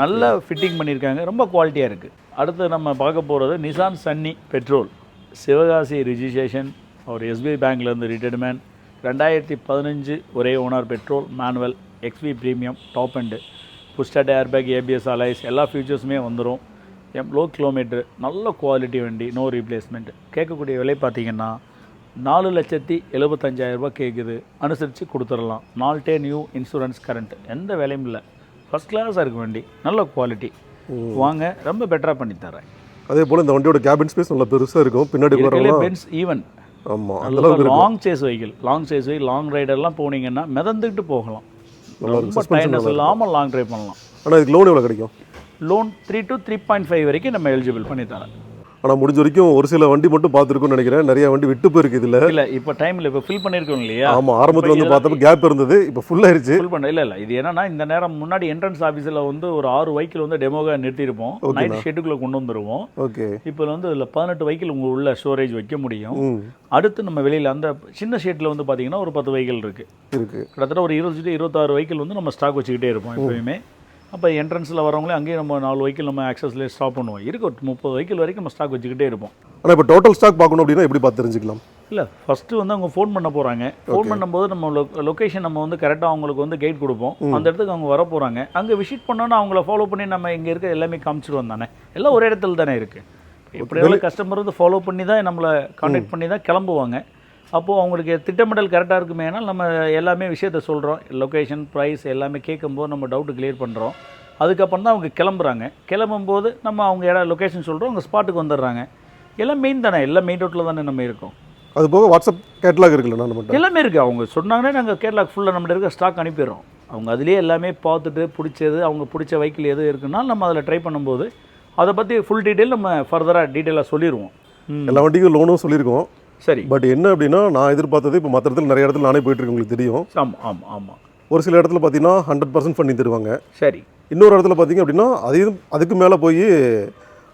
நல்லா ஃபிட்டிங் பண்ணியிருக்காங்க. ரொம்ப குவாலிட்டியாக இருக்குது. அடுத்து நம்ம பார்க்க போகிறது Nissan Sunny petrol, Sivakasi registration, அவர் SBI பேங்க்லேருந்து ரிட்டையர்டு மேன், 2015 ஒரே owner, petrol manual, XV premium, top end, push start airbag, ABS alloys, எல்லா ஃபியூச்சர்ஸுமே வந்துடும். லோ கிலோமீட்டர், நல்ல குவாலிட்டி வண்டி, நோ ரீப்ளேஸ்மெண்ட். கேட்கக்கூடிய விலை பார்த்திங்கன்னா 4,75,000 கேட்குது. அனுசரித்து கொடுத்துடலாம். 4 நியூ இன்சூரன்ஸ் கரண்ட், எந்த வேலையும் இல்லை. ஃபஸ்ட் கிளாஸாக இருக்குது வண்டி, நல்ல குவாலிட்டி. வாங்க, ரொம்ப பெட்டராக பண்ணி தரேன். அதே போல் இந்த வண்டியோட கேபின் ஸ்பேஸ் நல்லா பெருசாக இருக்கும். பின்னாடி பென்ஸ் ஈவன். ஆமாம், லாங் சேஸ் வெஹிக்கிள், லாங் ரைடர்லாம் போனீங்கன்னா மிதந்துக்கிட்டு போகலாம். ரொம்ப டைனஸ் இல்லாமல் லாங் ட்ரைவ் பண்ணலாம். ஆனால் இதுக்கு லோன் எவ்வளோ கிடைக்கும்? லோன் 3 to 3.5 வரைக்கும் நம்ம எலிஜிபிள் பண்ணி தரேன். ஆனால் முடிஞ்ச வரைக்கும் ஒரு சில வண்டி மட்டும் பார்த்துருக்கோன்னு நினைக்கிறேன். நிறைய வண்டி விட்டு போயிருக்கு இதில். இல்லை, இப்போ டைமில் இப்போ ஃபில் பண்ணியிருக்கோம் இல்லையா? ஆமாம், ஆரம்பத்தில் பார்த்தப்ப கேப் இருந்தது, இப்போ ஃபுல் ஆயிடுச்சு. ஃபுல் பண்ண இல்லை இது என்னன்னா, இந்த நேரம் முன்னாடி என்ட்ரன்ஸ் ஆஃபீஸில் ஒரு 6 வெஹிக்கிள் டெமோவாக நிறுத்தியிருப்போம். நைட் ஷெட்டுக்குள்ளே கொண்டு வந்துடுவோம். ஓகே, இப்போ இதில் 18 வெஹிக்கிள் உள்ள ஸ்டோரேஜ் வைக்க முடியும். அடுத்து நம்ம வெளியில் அந்த சின்ன ஷெட்டில் பார்த்தீங்கன்னா ஒரு 10 வெஹிக்கிள் இருக்குது. கிட்டத்தட்ட ஒரு 26 வெஹிக்கிள் நம்ம ஸ்டாக் வச்சுக்கிட்டே இருப்போம் எப்போயுமே. அப்போ என்ட்ரன்ஸில் வரவங்களே அங்கேயும் நம்ம 4 வெஹிக்கிள் நம்ம ஆக்சஸ்லேயே ஸ்டாப் பண்ணுவோம். இருக்கு 30 வெஹிக்கிள் வரைக்கும் நம்ம ஸ்டாக் வச்சுக்கிட்டே இருப்போம். ஆனால் இப்போ டோட்டல் ஸ்டாக் பார்க்கணும் அப்படின்னா எப்படி பார்த்து தெரிஞ்சுக்கலாம்? இல்லை, ஃபஸ்ட்டு அவங்க ஃபோன் பண்ண போகிறாங்க. ஃபோன் பண்ணும்போது நம்ம லொக்கேஷன் நம்ம கரெக்டாக அவங்களுக்கு கைட் கொடுப்போம். அந்த இடத்துக்கு அவங்க வர போகிறாங்க. அங்கே விசிட் பண்ணோன்னா அவங்கள ஃபாலோ பண்ணி நம்ம இங்கே இருக்க எல்லாமே காமிச்சிடுவோம் தானே. எல்லாம் ஒரே இடத்துல தானே இருக்குது. எப்படியாவது கஸ்டமர் ஃபாலோ பண்ணி தான் நம்மளை கான்டாக்ட் பண்ணி தான் கிளம்புவாங்க. அப்போது அவங்களுக்கு திட்டமிடல் கரெக்டாக இருக்குமேனா நம்ம எல்லாமே விஷயத்த சொல்கிறோம். லொக்கேஷன், ப்ரைஸ் எல்லாமே கேட்கும்போது நம்ம டவுட்டு கிளியர் பண்ணுறோம். அதுக்கப்புறம் தான் அவங்க கிளம்புறாங்க. கிளம்பும்போது நம்ம அவங்க லொக்கேஷன் சொல்கிறோம், அவங்க ஸ்பாட்டுக்கு வந்துடுறாங்க. எல்லாம் மெயின் தானே, எல்லாம் மெயின் ரோட்டில் தானே நம்ம இருக்கோம். அது போக வாட்ஸ்அப் கேட்லாக் இருக்குல்ல, நம்ம எல்லாமே இருக்குது. அவங்க சொன்னாங்கன்னா நாங்கள் கேட்லாக் ஃபுல்லாக நம்மகிட்ட இருக்க ஸ்டாக் அனுப்பிடுறோம். அவங்க அதிலே எல்லாமே பார்த்துட்டு பிடிச்சது, அவங்க பிடிச்ச வெஹிக்கிள் எது இருக்குன்னா நம்ம அதில் ட்ரை பண்ணும்போது அதை பற்றி ஃபுல் டீட்டெயில் நம்ம ஃபர்தராக டீட்டெயிலாக சொல்லிடுவோம். எல்லா வண்டிக்கும் லோனும் சொல்லியிருக்கோம். சரி, பட் என்ன அப்படின்னா, நான் எதிர்பார்த்தது இப்போ மற்ற இடத்துல நிறைய இடத்துல நானே போயிட்டுருக்கு, உங்களுக்கு தெரியும். ஆமாம் ஆமாம் ஆமாம். ஒரு சில இடத்துல பார்த்தீங்கன்னா 100% ஃபண்டிங் தருவாங்க. சரி, இன்னொரு இடத்துல பார்த்தீங்க அப்படின்னா அதுக்கு மேலே போய்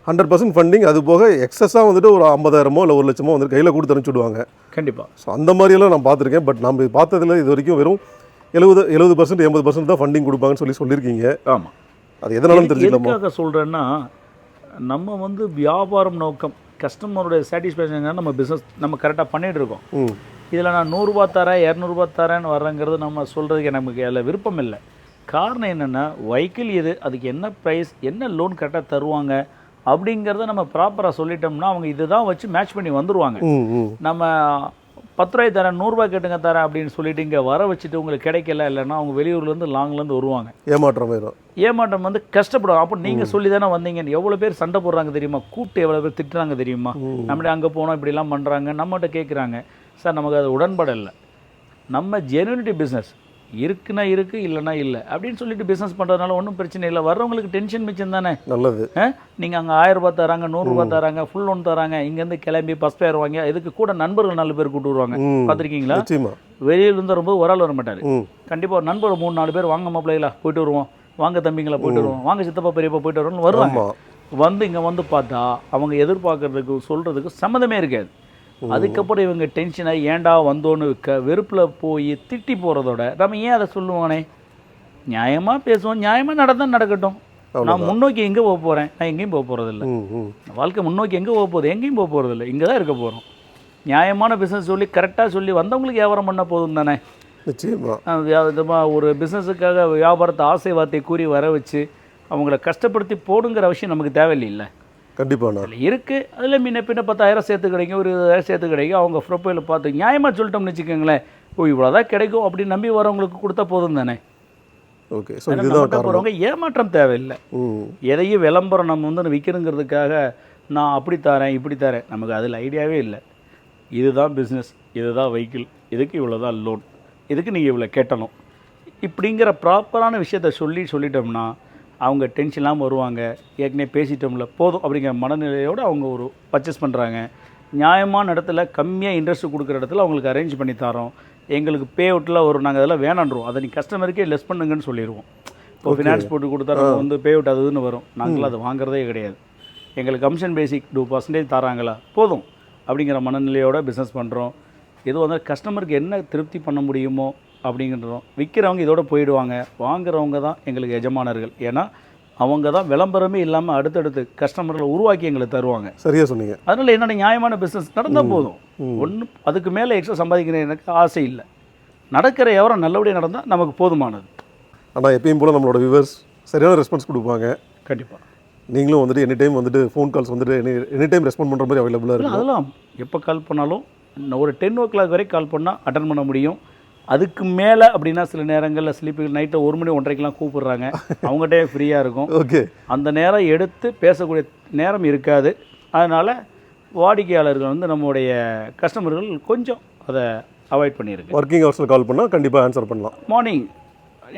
100% ஃபண்டிங், அது போக எக்ஸஸாக ஒரு 50,000 இல்லை 1,00,000 கையில் கொடுத்து அனுப்பிச்சுடுவாங்க. கண்டிப்பாக. ஸோ அந்த மாதிரியெல்லாம் நான் பார்த்துருக்கேன். பட் நம்ம பார்த்ததில் இது வரைக்கும் வெறும் 70% 80% தான் ஃபண்டிங் கொடுப்பாங்கன்னு சொல்லியிருக்கீங்க. ஆமாம், அது எதனாலும் தெரிஞ்சுக்கலாமா? எதுக்காக சொல்கிறேன்னா, நம்ம வியாபாரம் நோக்கம், கஸ்டமருடைய சாட்டிஸ்ஃபேக்ஷன், நம்ம பிஸ்னஸ் நம்ம கரெக்டாக பண்ணிகிட்டு இருக்கோம். இதில் நான் 100 ரூபா தரேன் 200 ரூபா தரேன்னு வர்றேங்கிறது நம்ம சொல்கிறதுக்கு நமக்கு அதில் விருப்பம் இல்லை. காரணம் என்னென்னா வெஹிக்கிள் எது, அதுக்கு என்ன ப்ரைஸ், என்ன லோன் கரெக்டாக தருவாங்க அப்படிங்கிறத நம்ம ப்ராப்பராக சொல்லிட்டோம்னா அவங்க இதுதான் வச்சு மேட்ச் பண்ணி வந்துடுவாங்க. நம்ம 10 ரூபாய் தரேன், 100 ரூபாய் கேட்டுங்க தரேன் அப்படின்னு சொல்லிட்டு இங்கே வர வச்சுட்டு உங்களுக்கு கிடைக்கல, இல்லைன்னா அவங்க வெளியூர்லேருந்து லாங்லேருந்து வருவாங்க. ஏமாற்றம் வந்து கஷ்டப்படும். அப்போ நீங்கள் சொல்லி தானே வந்தீங்கன்னு எவ்வளோ பேர் சண்டை போடுறாங்க தெரியுமா, கூப்பிட்டு எவ்வளோ பேர் திட்டுறாங்க தெரியுமா, நம்மளே அங்கே போனோம் இப்படிலாம் பண்ணுறாங்க, நம்மகிட்ட கேட்குறாங்க. சார் நமக்கு அது உடன்பாடு இல்லை. நம்ம ஜெனுவினிட்டி பிஸ்னஸ் இருக்குன்னா இருக்குது, இல்லைன்னா இல்லை அப்படின்னு சொல்லிட்டு பிஸ்னஸ் பண்ணுறதுனால ஒன்றும் பிரச்சனை இல்லை. வர்றவங்களுக்கு டென்ஷன் மிச்சம் தானே. நல்லது. நீங்கள் அங்கே 1000 ரூபாய் தராங்க, 100 ரூபாய் தராங்க, ஃபுல் லோன் தராங்க, இங்கேருந்து கிளம்பி பஸ் ஃபேர் வாங்க, இதுக்கு கூட நண்பர்கள் 4 பேர் கூப்பிட்டு வருவாங்க. பார்த்துருக்கீங்களா? வெளியிலேருந்து வரும்போது ஒரு ஆள் வர மாட்டார். கண்டிப்பாக ஒரு நண்பர் 3-4 பேர், வாங்க மாப்பிள்ளைகளா போயிட்டு வருவோம், வாங்க தம்பிங்களா போயிட்டு வருவோம், வாங்க சித்தப்பா பெரியப்பா போயிட்டு வருவோம்னு வருவாங்க. வந்து இங்கே வந்து பார்த்தா அவங்க எதிர்பார்க்கறதுக்கு சொல்கிறதுக்கு சம்மந்தமே இருக்காது. அதுக்கப்புறம் இவங்க டென்ஷனாகி ஏன்டா வந்தோன்னு வெறுப்பில் போய் திட்டி போகிறதோட நம்ம ஏன் அதை சொல்லுவானே, நியாயமாக பேசுவோம், நியாயமாக நடந்தால் நடக்கட்டும். நான் முன்னோக்கி எங்கே போக போகிறேன், நான் எங்கேயும் போக போகிறதில்ல. வாழ்க்கை முன்னோக்கி எங்கே போக போகுது, எங்கேயும் போக போகிறதில்ல, இங்கே தான் இருக்க போகிறோம். நியாயமான பிஸ்னஸ் சொல்லி கரெக்டாக சொல்லி வந்தவங்களுக்கு வியாபாரம் பண்ண போதும் தானே. நிச்சயமாக ஒரு பிஸ்னஸுக்காக வியாபாரத்தை ஆசை வார்த்தை கூறி வர வச்சு அவங்கள கஷ்டப்படுத்தி போடுங்கிற விஷயம் நமக்கு தேவையில்லை. கண்டிப்பாக அதில் இருக்குது. அதில் முன்ன பின்ன 10,000 சேர்த்து கிடைக்கும், ஒரு 20,000 சேர்த்து கிடைக்கும். அவங்க ப்ரொஃபைலை பார்த்து நியாயமாக சொல்லிட்டோம்னு வச்சுக்கோங்களேன், ஓ இவ்வளோதான் கிடைக்கும் அப்படின்னு நம்பி வரவங்களுக்கு கொடுத்தா போதும் தானே. ஓகே. ஸோ போகிறவங்க ஏமாற்றம் தேவையில்லை. எதையும் விளம்பரம் நம்ம வந்து விற்கிறங்கிறதுக்காக நான் அப்படி தரேன் இப்படி தரேன், நமக்கு அதில் ஐடியாவே இல்லை. இதுதான் பிஸ்னஸ், இதுதான் வெஹிக்கிள், இதுக்கு இவ்வளோ தான் லோன், இதுக்கு நீங்கள் இவ்வளோ கேட்டணும் இப்படிங்கிற ப்ராப்பரான விஷயத்த சொல்லிட்டோம்னா அவங்க டென்ஷன் இல்லாமல் வருவாங்க. ஏற்கனவே பேசிட்டோம்ல போதும் அப்படிங்கிற மனநிலையோடு அவங்க ஒரு பர்ச்சேஸ் பண்ணுறாங்க. நியாயமான இடத்துல கம்மியாக இன்ட்ரெஸ்ட் கொடுக்குற இடத்துல அவங்களுக்கு அரேஞ்ச் பண்ணி தரோம். எங்களுக்கு பே அவுட்டில் நாங்கள் அதெல்லாம் வேணான்றோம், அதை நீ கஸ்டமருக்கே லெஸ் பண்ணுங்கன்னு சொல்லிடுவோம். இப்போ ஃபினான்ஸ் போட்டு கொடுத்தா வந்து பே அவுட் அதுன்னு வரும், நாங்களும் அதை வாங்குறதே கிடையாது. எங்களுக்கு கமிஷன் பேசிக் 2% தராங்களா போதும் அப்படிங்கிற மனநிலையோடு பிஸ்னஸ் பண்ணுறோம். இது வந்து கஸ்டமருக்கு என்ன திருப்தி பண்ண முடியுமோ அப்படிங்கிறோம். விற்கிறவங்க இதோட போயிடுவாங்க, வாங்குறவங்க தான் எங்களுக்கு எஜமானர்கள். ஏன்னா அவங்க தான் விளம்பரமே இல்லாமல் அடுத்தடுத்து கஸ்டமர்களை உருவாக்கி எங்களுக்கு தருவாங்க. சரியாக சொன்னீங்க. அதனால் என்னோட நியாயமான பிஸ்னஸ் நடந்தால் போதும், ஒன்றும் அதுக்கு மேலே எக்ஸ்ட்ரா சம்பாதிக்கிற எனக்கு ஆசை இல்லை. நடக்கிற எவரம் நல்லபடியாக நடந்தால் நமக்கு போதுமானது. ஆனால் எப்பயும் போல் நம்மளோட வியூவர்ஸ் சரியான ரெஸ்பான்ஸ் கொடுப்பாங்க. கண்டிப்பாக நீங்களும் வந்துட்டு எனி டைம் வந்துட்டு ஃபோன் கால்ஸ் வந்துட்டு எனி டைம் ரெஸ்பாண்ட் பண்ணுற மாதிரி அவைலபிளாக இருக்குது. அதெல்லாம் எப்போ கால் பண்ணாலும் ஒரு 10 o'clock வரைக்கும் கால் பண்ணால் அட்டன் பண்ண முடியும். அதுக்கு மேலே அப்படின்னா சில நேரங்களில் ஸ்லீப்பு நைட்டு 1 மணி 1:30க்கெலாம் கூப்பிடுறாங்க, அவங்ககிட்டே ஃப்ரீயாக இருக்கும். ஓகே. அந்த நேரம் எடுத்து பேசக்கூடிய நேரம் இருக்காது. அதனால் வாடிக்கையாளர்கள் வந்து நம்முடைய கஸ்டமர்கள் கொஞ்சம் அதை அவாய்ட் பண்ணியிருக்கு. ஒர்க்கிங் ஹவர்ஸில் கால் பண்ணால் கண்டிப்பாக ஆன்சர் பண்ணலாம். மார்னிங்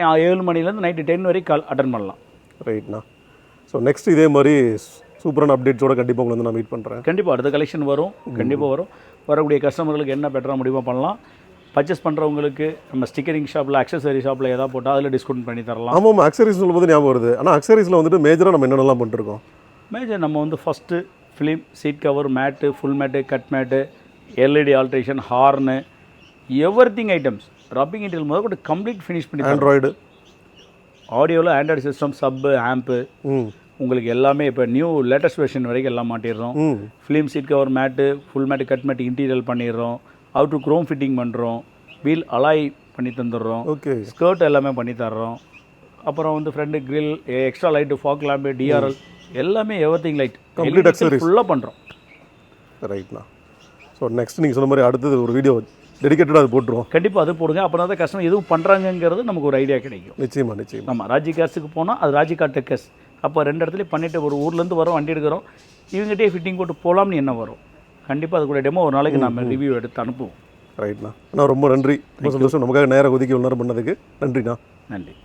7 மணிலேருந்து நைட்டு 10 வரைக்கும் கால் அட்டன் பண்ணலாம். ரைட்ண்ணா. ஸோ நெக்ஸ்ட் இதே மாதிரி சூப்பரான அப்டேட்ஸோட கண்டிப்பாக உங்களை வந்து நான் மீட் பண்ணுறேன். கண்டிப்பாக அடுத்த கலெக்ஷன் வரும், கண்டிப்பாக வரும். வரக்கூடிய கஸ்டமர்களுக்கு என்ன பெட்டராக முடியுமோ பண்ணலாம். பர்ச்சேஸ் பண்ணுறவங்களுக்கு நம்ம ஸ்டிக்கரிங் ஷாப்பில் அக்சசரி ஷாப்பில் எதாவது போட்டால் அதில் டிஸ்கவுண்ட் பண்ணி தரலாம். ஆமாம், அக்சரிஸ் சொல்லும்போது ஞாபகம் வருது. ஆனால் அக்சரிஸில் வந்துட்டு மேஜராக நம்ம என்னென்னலாம் பண்ணிருக்கோம்? மேஜர் நம்ம வந்து first film, seat cover, mat, full mat, cut mat, LED alteration, horn, everything items, wrapping ஐட்டல் முதல் கூட கம்ப்ளீட் ஃபினிஷ் பண்ணி. ஆண்ட்ராய்டு ஆடியோவில் ஆண்ட்ராய்டு சிஸ்டம், சப்பு, ஆம்ப்பு, உங்களுக்கு எல்லாமே இப்போ நியூ லேட்டஸ்ட் வெர்ஷன் வரைக்கும் எல்லாம் மாட்டிடுறோம். Film, seat cover, mat, full mat, cut mat, interior பண்ணிடுறோம். அவுட்ரு க்ரோம் ஃபிட்டிங் பண்ணுறோம். வீல் அலாய் பண்ணி தந்துடுறோம். ஓகே. ஸ்கர்ட் எல்லாமே பண்ணி தர்றோம். அப்புறம் வந்து front grill, extra light, fog lamp, TRL எல்லாமே எவ்ரிதிங் லைட் கம்ப்ளீட் அக்சசரிஸ் ஃபுல்லாக பண்ணுறோம். ரைட்ண்ணா. ஸோ நெக்ஸ்ட் நீங்கள் சொன்ன மாதிரி அடுத்தது ஒரு வீடியோ டெடிக்கேட்டடாக அது போட்டுருவோம். கண்டிப்பாக அது போடுங்க. அப்புறம் தான் கஸ்டமர் எதுவும் பண்ணுறாங்கங்கிறது நமக்கு ஒரு ஐடியா கிடைக்கும். நிச்சயமாக நிச்சயம். நம்ம ராஜி கார்ஸுக்கு போனால் அது ராஜி கார் டெக்கஸ். அப்போ 2 இடத்துலையும் பண்ணிவிட்டு ஒரு ஊர்லேருந்து வரோம், வண்டி எடுக்கிறோம், இவங்ககிட்டே ஃபிட்டிங் போட்டு போகலாம்னு என்ன வரும். கண்டிப்பாக அது கூட டெமோ ஒரு நாளைக்கு நம்ம ரிவ்யூ எடுத்து அனுப்புவோம். ரைட்ண்ணா. அண்ணா ரொம்ப நன்றி, ரொம்ப சந்தோஷம். நமக்காக நேரம் ஒதுக்கி நேரம் பண்ணதுக்கு நன்றிண்ணா. நன்றி.